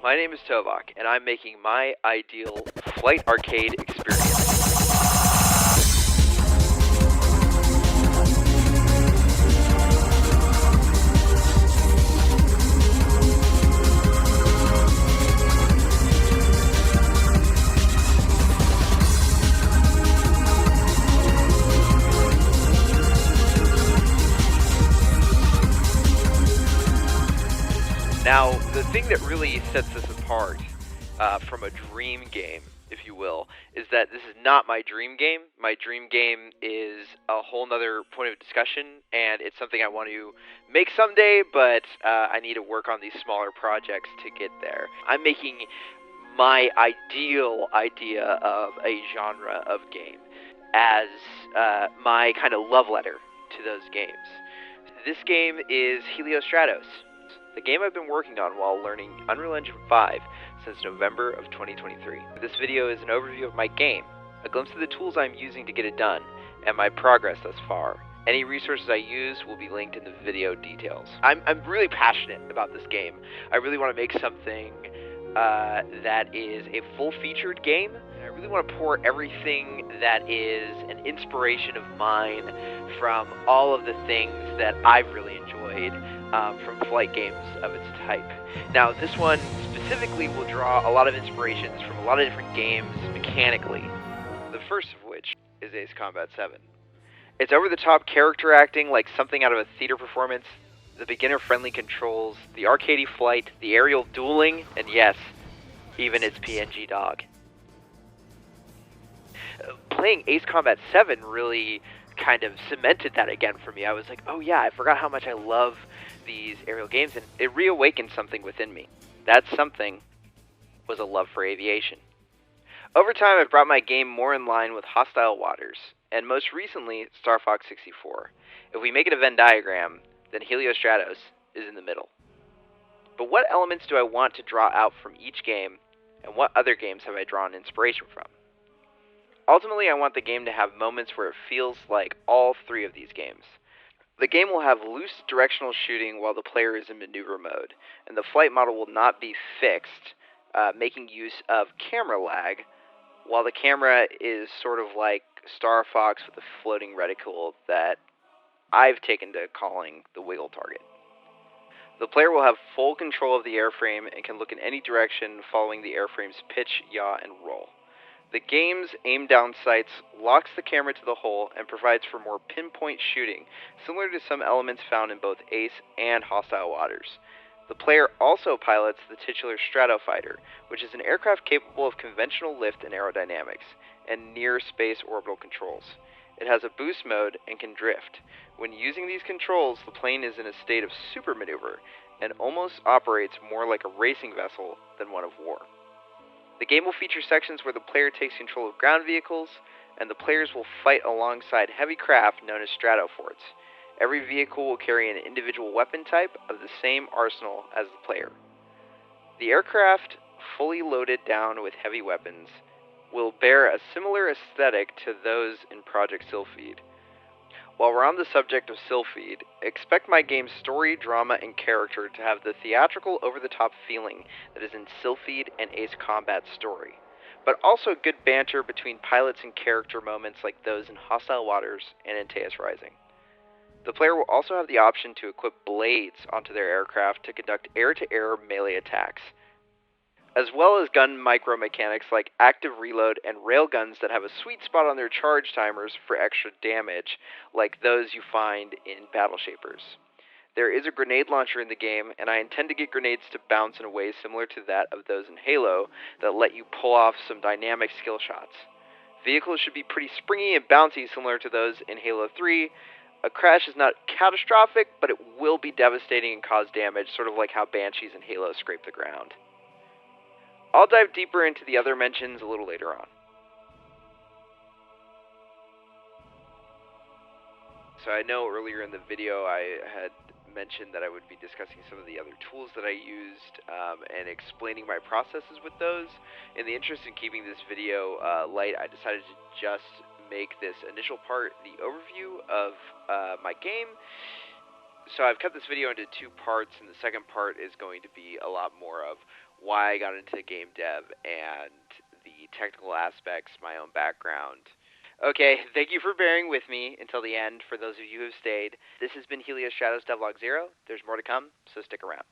My name is Tovok, and I'm making my ideal flight arcade experience. Now, the thing that really sets this apart from a dream game, if you will, is that this is not my dream game. My dream game is a whole nother point of discussion, and it's something I want to make someday, but I need to work on these smaller projects to get there. I'm making my ideal idea of a genre of game as my kind of love letter to those games. This game is Heliostratos, the game I've been working on while learning Unreal Engine 5 since November of 2023. This video is an overview of my game, a glimpse of the tools I'm using to get it done, and my progress thus far. Any resources I use will be linked in the video details. I'm really passionate about this game. I really want to make something that is a full-featured game. And I really want to pour everything that is an inspiration of mine from all of the things that I've really enjoyed from flight games of its type. Now, this one specifically will draw a lot of inspirations from a lot of different games mechanically. The first of which is Ace Combat 7. It's over-the-top character acting like something out of a theater performance, the beginner-friendly controls, the arcadey flight, the aerial dueling, and yes, even its PNG dog. Playing Ace Combat 7 really kind of cemented that again for me. I was like, oh yeah, I forgot how much I love these aerial games, and it reawakened something within me. That something was a love for aviation. Over time, I've brought my game more in line with Hostile Waters, and most recently, Star Fox 64. If we make it a Venn diagram, then Heliostratos is in the middle. But what elements do I want to draw out from each game, and what other games have I drawn inspiration from? Ultimately, I want the game to have moments where it feels like all three of these games. The game will have loose directional shooting while the player is in maneuver mode, and the flight model will not be fixed, making use of camera lag, while the camera is sort of like Star Fox with a floating reticle that I've taken to calling the wiggle target. The player will have full control of the airframe and can look in any direction following the airframe's pitch, yaw, and roll. The game's aim-down sights locks the camera to the hole and provides for more pinpoint shooting, similar to some elements found in both Ace and Hostile Waters. The player also pilots the titular Stratofighter, which is an aircraft capable of conventional lift and aerodynamics, and near-space orbital controls. It has a boost mode and can drift. When using these controls, the plane is in a state of super maneuver, and almost operates more like a racing vessel than one of war. The game will feature sections where the player takes control of ground vehicles, and the players will fight alongside heavy craft known as stratoforts. Every vehicle will carry an individual weapon type of the same arsenal as the player. The aircraft, fully loaded down with heavy weapons, will bear a similar aesthetic to those in Project Sylphid. While we're on the subject of Sylphid, expect my game's story, drama, and character to have the theatrical, over-the-top feeling that is in Sylphid and Ace Combat's story, but also good banter between pilots and character moments like those in Hostile Waters and Antaeus Rising. The player will also have the option to equip blades onto their aircraft to conduct air-to-air melee attacks, as well as gun micro-mechanics like active reload and railguns that have a sweet spot on their charge timers for extra damage, like those you find in Battle Shapers. There is a grenade launcher in the game, and I intend to get grenades to bounce in a way similar to that of those in Halo that let you pull off some dynamic skill shots. Vehicles should be pretty springy and bouncy, similar to those in Halo 3. A crash is not catastrophic, but it will be devastating and cause damage, sort of like how Banshees in Halo scrape the ground. I'll dive deeper into the other mentions a little later on. So I know earlier in the video I had mentioned that I would be discussing some of the other tools that I used and explaining my processes with those. In the interest in keeping this video light, I decided to just make this initial part the overview of my game, So I've cut this video into two parts, and the second part is going to be a lot more of why I got into game dev and the technical aspects, my own background. Okay, thank you for bearing with me until the end, for those of you who have stayed. This has been Helios Shadows Devlog Zero. There's more to come, so stick around.